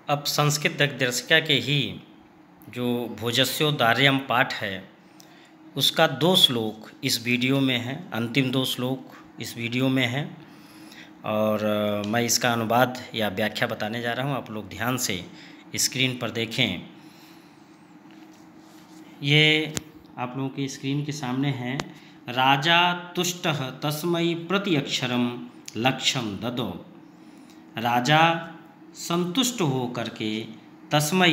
अब संस्कृत दर्शिका के ही जो भोजस्योदार्यम पाठ है उसका 2 श्लोक इस वीडियो में है, अंतिम 2 श्लोक इस वीडियो में है और मैं इसका अनुवाद या व्याख्या बताने जा रहा हूँ। आप लोग ध्यान से स्क्रीन पर देखें। ये आप लोगों की स्क्रीन के सामने है। राजा तुष्टः तस्मै प्रति अक्षरम लक्ष्यम ददो। राजा संतुष्ट हो करके तस्मै,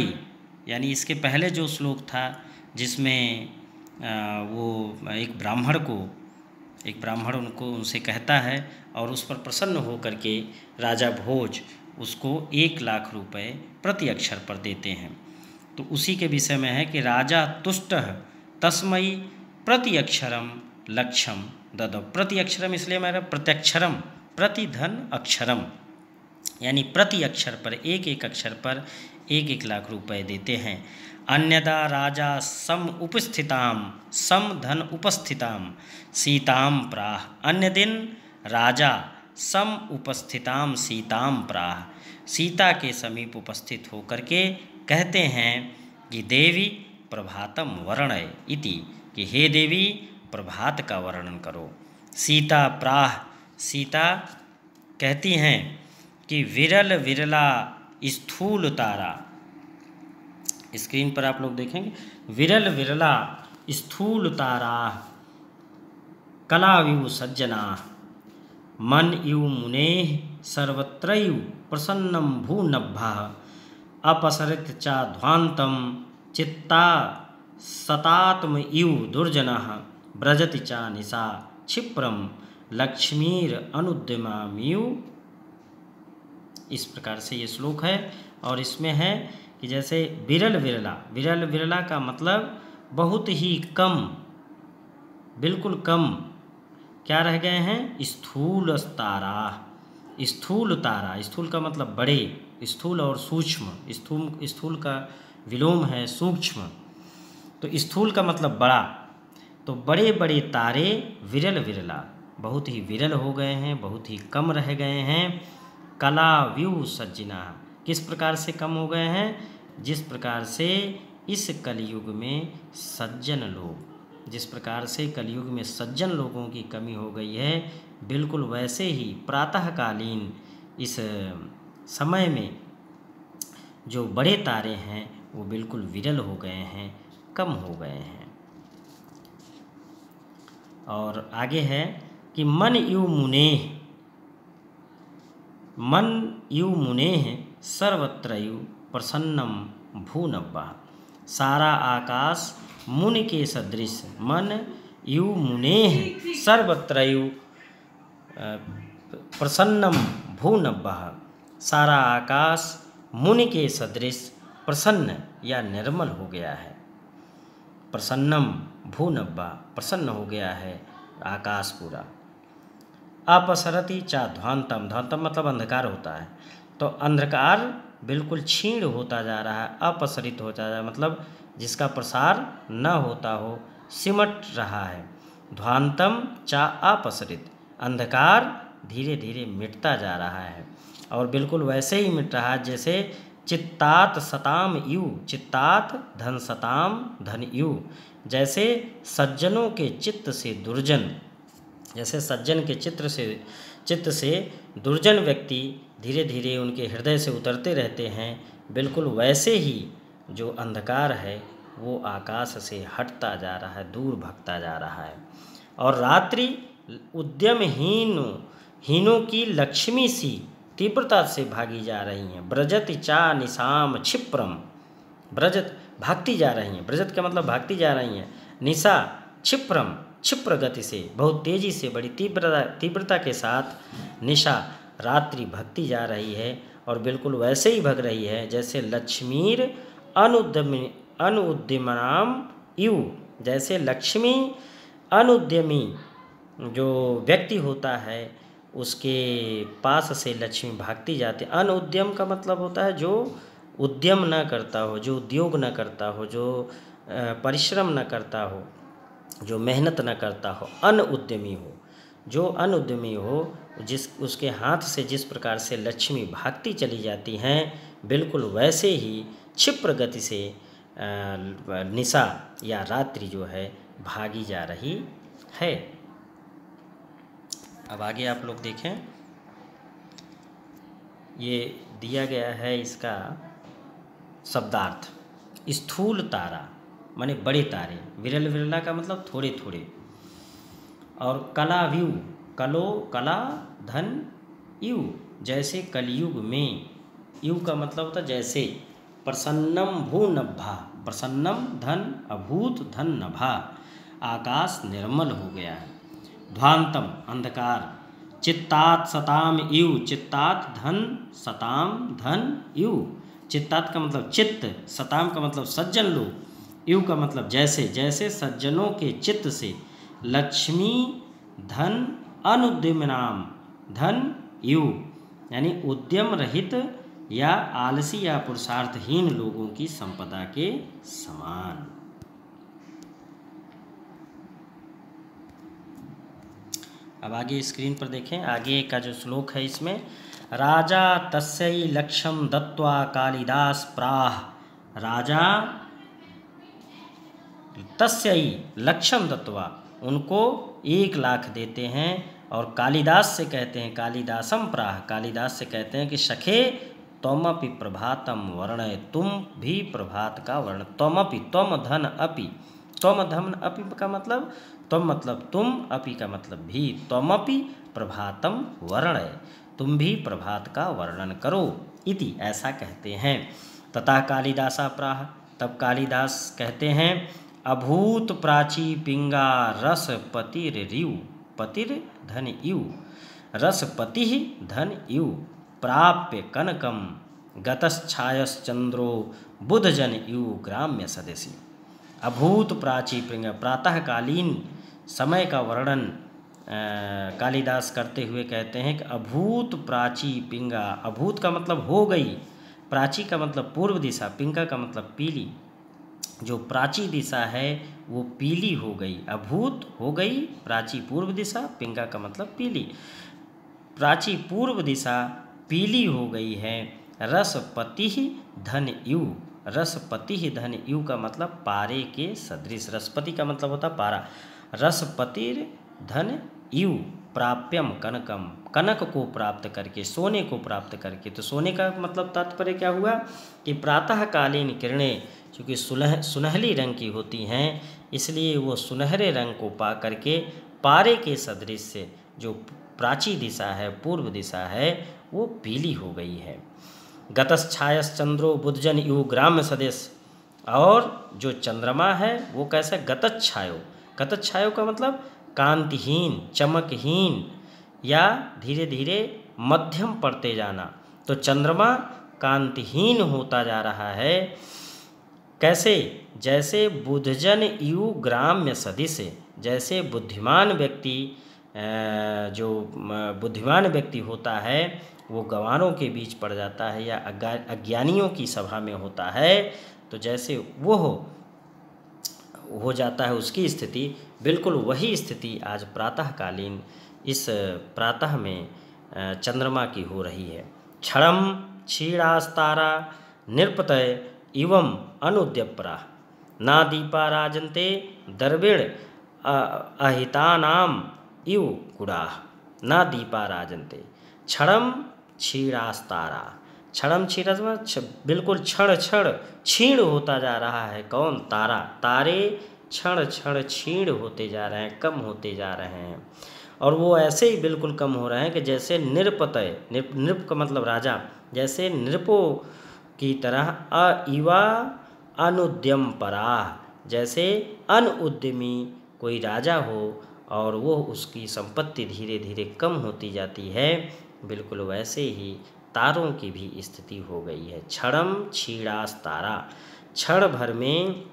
यानी इसके पहले जो श्लोक था जिसमें वो एक ब्राह्मण उनसे कहता है और उस पर प्रसन्न हो करके राजा भोज उसको 1 लाख रुपए प्रति अक्षर पर देते हैं। तो उसी के विषय में है कि राजा तुष्टः तस्मै प्रति अक्षरम लक्ष्यम ददौ। प्रति अक्षरम इसलिए मेरा प्रत्यक्षरम, प्रति धन अक्षरम, यानी प्रति अक्षर पर 1-1 अक्षर पर 1-1 लाख रुपए देते हैं। अन्यदा राजा सम धन उपस्थिताम सीताम प्राह। अन्य दिन राजा सम उपस्थिताम सीताम प्राह, सीता के समीप उपस्थित होकर के कहते हैं कि देवी प्रभातम वर्णय इति, कि हे देवी प्रभात का वर्णन करो। सीता प्राह, सीता कहती हैं कि विरल विरला स्थूल तारा, स्क्रीन पर आप लोग देखेंगे, विरल विरला स्थूल तारा कलाविव सज्जना मन इव मुने सर्वत्रैव प्रसन्नम भूनभ्भः अपसरित चा ध्वांतम चित्ता सतात्म इव दुर्जनः ब्रजति चा निशा क्षिप्रम लक्ष्मीर अनुद्यमामिव। इस प्रकार से ये श्लोक है और इसमें है कि जैसे विरल विरला का मतलब बहुत ही कम, बिल्कुल कम क्या रह गए हैं, स्थूल तारा। स्थूल का मतलब बड़े, स्थूल और सूक्ष्म, स्थूल का विलोम है सूक्ष्म, तो स्थूल का मतलब बड़ा। तो बड़े बड़े तारे विरला बहुत ही विरल हो गए हैं, बहुत ही कम रह गए हैं। कलाविव सज्जना, किस प्रकार से कम हो गए हैं, जिस प्रकार से इस कलयुग में सज्जन लोग, जिस प्रकार से कलयुग में सज्जन लोगों की कमी हो गई है, बिल्कुल वैसे ही प्रातःकालीन इस समय में जो बड़े तारे हैं वो बिल्कुल विरल हो गए हैं, कम हो गए हैं। और आगे है कि मन इव मुनेः सर्वत्रैव प्रसन्नम भूनभ्भः। सारा आकाश मुनि के सदृश, मन इव मुनेः सर्वत्रैव प्रसन्नम भूनभ्भः। सारा आकाश मुनि के सदृश प्रसन्न या निर्मल हो गया है। प्रसन्नम भूनभ्भः, प्रसन्न हो गया है आकाश पूरा। अपसरति चा ध्वांतम, ध्वांतम मतलब अंधकार होता है, तो अंधकार बिल्कुल क्षीण होता जा रहा है, अपसरित होता जा रहा है, मतलब जिसका प्रसार न होता हो, सिमट रहा है। ध्वांतम चा अपसरित, अंधकार धीरे धीरे मिटता जा रहा है और बिल्कुल वैसे ही मिट रहा है जैसे चित्तात सताम यू, चित्तात धन सताम धन यू, जैसे सज्जनों के चित्त से दुर्जन, जैसे सज्जन के चित्त से दुर्जन व्यक्ति धीरे धीरे उनके हृदय से उतरते रहते हैं, बिल्कुल वैसे ही जो अंधकार है वो आकाश से हटता जा रहा है, दूर भगता जा रहा है। और रात्रि उद्यमहीनों की लक्ष्मी सी तीव्रता से भागी जा रही हैं। ब्रजति चा निशाम क्षिप्रम, ब्रजत भागती जा रही हैं, ब्रजत का मतलब भागती जा रही हैं। निशा क्षिप्रम, क्षिप्र गति से, बहुत तेजी से, बड़ी तीव्रता के साथ निशा रात्रि भगती जा रही है और बिल्कुल वैसे ही भग रही है जैसे लक्ष्मीर अनुद्यमनाम इव, जैसे लक्ष्मी अनुद्यमी जो व्यक्ति होता है उसके पास से लक्ष्मी भागती जाती। अनुद्यम का मतलब होता है जो उद्यम न करता हो, जो उद्योग न करता हो, जो परिश्रम न करता हो, जो मेहनत न करता हो, अनुद्यमी हो। जो अनुद्यमी हो, जिस उसके हाथ से जिस प्रकार से लक्ष्मी भागती चली जाती हैं, बिल्कुल वैसे ही क्षिप्र गति से निशा या रात्रि जो है भागी जा रही है। अब आगे आप लोग देखें, ये दिया गया है इसका शब्दार्थ। स्थूल तारा माने बड़े तारे, विरल विरला का मतलब थोड़े थोड़े, और कलाव्यू, कलो कला धन यु, जैसे कलयुग में, यु का मतलब होता जैसे, प्रसन्नम भू नभा, प्रसन्नम धन अभूत धन नभा, आकाश निर्मल हो गया है। ध्वांतम अंधकार, चित्तात सताम यु, चित्तात धन सताम धन यु, चित्तात का मतलब चित्त, सताम का मतलब सज्जन लोग, यु का मतलब जैसे, जैसे सज्जनों के चित्त से लक्ष्मी धन अनुद्यमनाम धन यु, यानी उद्यम रहित या आलसी या पुरुषार्थहीन लोगों की संपदा के समान। अब आगे स्क्रीन पर देखें, आगे का जो श्लोक है इसमें, राजा तस्यै लक्ष्यम दत्वा कालिदास प्राह, राजा तस्यै लक्ष्यम दत्वा, उनको 1 लाख देते हैं, और कालिदास से कहते हैं, कालिदासम प्राह, कालिदास से कहते हैं कि सखे त्वमपि प्रभातम वर्णय, तुम भी प्रभात का वर्ण, त्वमपि, त्वम धन अपि, त्वम धन अपि का मतलब त्वम मतलब तुम, अपि का मतलब भी, त्वमपि प्रभातम वर्णय, तुम भी प्रभात का वर्णन करो, इति ऐसा कहते हैं। तथा कालिदासा प्राह, तब कालिदास कहते हैं, अभूत प्राची पिंगा रसपतिर्यु, पतिर धन यु, रसपति धन यु, प्राप्य कनकम गतश्छायश्चंद्रो बुधजन यु ग्राम्य सदसी। अभूत प्राची पिंग, प्रातःकालीन समय का वर्णन कालिदास करते हुए कहते हैं कि अभूत प्राची पिंगा, अभूत का मतलब हो गई, प्राची का मतलब पूर्व दिशा, पिंगा का मतलब पीली, जो प्राची दिशा है वो पीली हो गई, अभूत हो गई प्राची पूर्व दिशा, पिंगा का मतलब पीली, प्राची पूर्व दिशा पीली हो गई है। रसपति धन यु, रसपति धन यु का मतलब पारे के सदृश, रसपति का मतलब होता पारा, रसपतिर धन यु, प्राप्यम कनकम, कनक को प्राप्त करके, सोने को प्राप्त करके। तो सोने का मतलब तात्पर्य क्या हुआ कि प्रातःकालीन किरणें चूँकि सुनहली रंग की होती हैं, इसलिए वो सुनहरे रंग को पा करके पारे के सदृश से जो प्राची दिशा है, पूर्व दिशा है, वो पीली हो गई है। गतश्छायस चंद्रो बुधजन यु ग्राम्य सदेश, और जो चंद्रमा है वो कैसा, गतच्छायो, गतच्छायो का मतलब कांतिहीन, चमकहीन, या धीरे धीरे मध्यम पड़ते जाना। तो चंद्रमा कांतिहीन होता जा रहा है, कैसे, जैसे बुधजन यु ग्राम्य सदिश, जैसे बुद्धिमान व्यक्ति, जो बुद्धिमान व्यक्ति होता है वो गंवारों के बीच पड़ जाता है या अज्ञानियों की सभा में होता है, तो जैसे वो हो जाता है उसकी स्थिति, बिल्कुल वही स्थिति आज प्रातःकालीन इस प्रातः में चंद्रमा की हो रही है। क्षणम क्षीणास्तारा निरपतय इवम अनुद्यपरा, ना दीपा राजन्ते दर्विण अहितानाम इव कुड़ाह, ना दीपा राजन्ते। क्षणम क्षीणास्तारा, क्षणम क्षीण बिल्कुल क्षण क्षण क्षीण होता जा रहा है, कौन, तारा, तारे क्षण क्षण क्षीण होते जा रहे हैं, कम होते जा रहे हैं, और वो ऐसे ही बिल्कुल कम हो रहे हैं कि जैसे निरपतय, नृप का मतलब राजा, जैसे नृपों की तरह अइवा अनुद्यम पराह, जैसे अनुद्यमी कोई राजा हो और वो उसकी संपत्ति धीरे धीरे कम होती जाती है, बिल्कुल वैसे ही तारों की भी स्थिति हो गई है। क्षणम क्षीणास तारा, क्षण भर में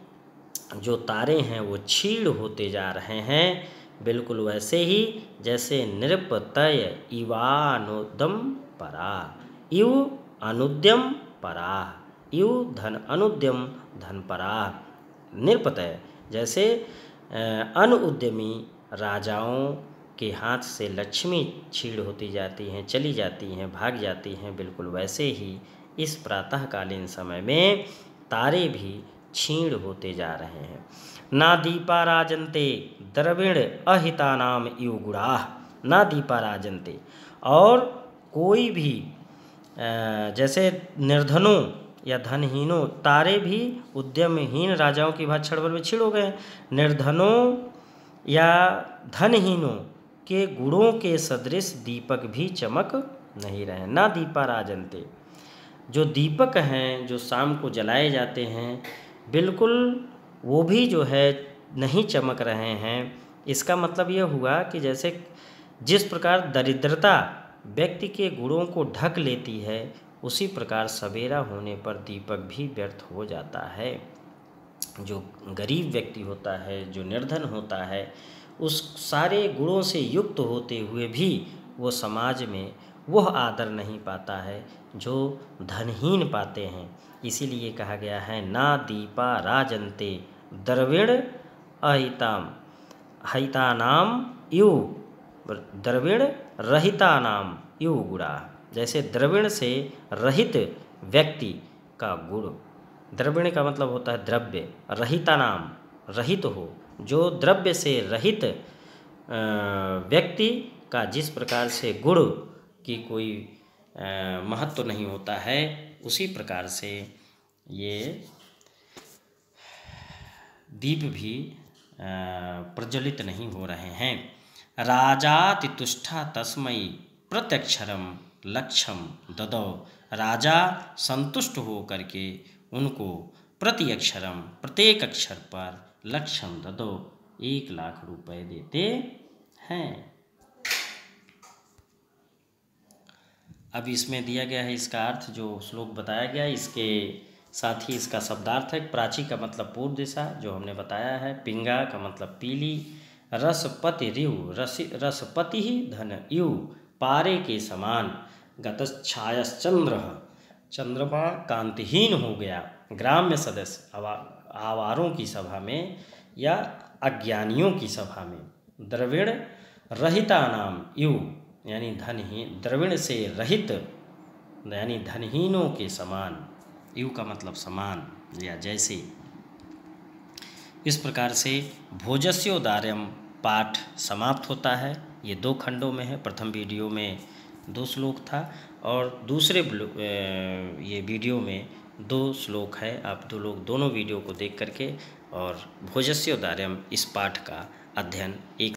जो तारे हैं वो क्षीण होते जा रहे हैं, बिल्कुल वैसे ही जैसे नृपतय इवानुद्यम परा, इव अनुद्यम परा, इव धन अनुद्यम धन परा, नृपतय जैसे अनुद्यमी राजाओं के हाथ से लक्ष्मी छीड़ होती जाती हैं, चली जाती हैं, भाग जाती हैं, बिल्कुल वैसे ही इस प्रातःकालीन समय में तारे भी क्षीण होते जा रहे हैं। ना दीपा राजन्ते द्रविण अहितानाम इव गुणाः, ना दीपा राजन्ते, और कोई भी जैसे निर्धनों या धनहीनों, तारे भी उद्यमहीन राजाओं की भांति क्षण भर में क्षीण हो गए। निर्धनों या धनहीनों के गुणों के सदृश दीपक भी चमक नहीं रहे। ना दीपा राजन्ते, जो दीपक हैं जो शाम को जलाए जाते हैं, बिल्कुल वो भी जो है नहीं चमक रहे हैं। इसका मतलब यह हुआ कि जैसे जिस प्रकार दरिद्रता व्यक्ति के गुणों को ढक लेती है, उसी प्रकार सवेरा होने पर दीपक भी व्यर्थ हो जाता है। जो गरीब व्यक्ति होता है, जो निर्धन होता है, उस सारे गुणों से युक्त होते हुए भी वो समाज में वह आदर नहीं पाता है जो धनहीन पाते हैं। इसीलिए कहा गया है ना दीपा राजन्ते द्रविण अहिताम हितानाम इव द्रविण रहितानाम इव गुणा। जैसे द्रविण से रहित व्यक्ति का गुण, द्रविण का मतलब होता है द्रव्य, रहितानाम रहित हो, जो द्रव्य से रहित व्यक्ति का जिस प्रकार से गुण की कोई महत्व नहीं होता है, उसी प्रकार से ये दीप भी प्रज्वलित नहीं हो रहे हैं। राजातितुष्टा तस्मै प्रत्यक्षरम लक्ष्यम ददौ, राजा संतुष्ट हो करके उनको प्रति अक्षरम प्रत्येक अक्षर पर लक्ष्यम ददौ 1,00,000 रुपए देते हैं। अब इसमें दिया गया है इसका अर्थ, जो श्लोक बताया गया, इसके साथ ही इसका शब्दार्थ है। प्राची का मतलब पूर्व दिशा, जो हमने बताया है। पिंगा का मतलब पीली। रसपति रिव, रसपति ही धन इव, पारे के समान। गतच्छायश्चंद्र, चंद्रमा कांतिहीन हो गया। ग्राम्य सदस्य, आवारों की सभा में या अज्ञानियों की सभा में। द्रविण रहिता नाम इव, यानी धनहीन, द्रविण से रहित यानी धनहीनों के समान। इव का मतलब समान या जैसे। इस प्रकार से भोजस्योदार्यम पाठ समाप्त होता है। ये 2 खंडों में है। प्रथम वीडियो में 2 श्लोक था और दूसरे ये वीडियो में 2 श्लोक है। आप दोनों वीडियो को देख करके और भोजस्योदार्यम इस पाठ का अध्ययन एक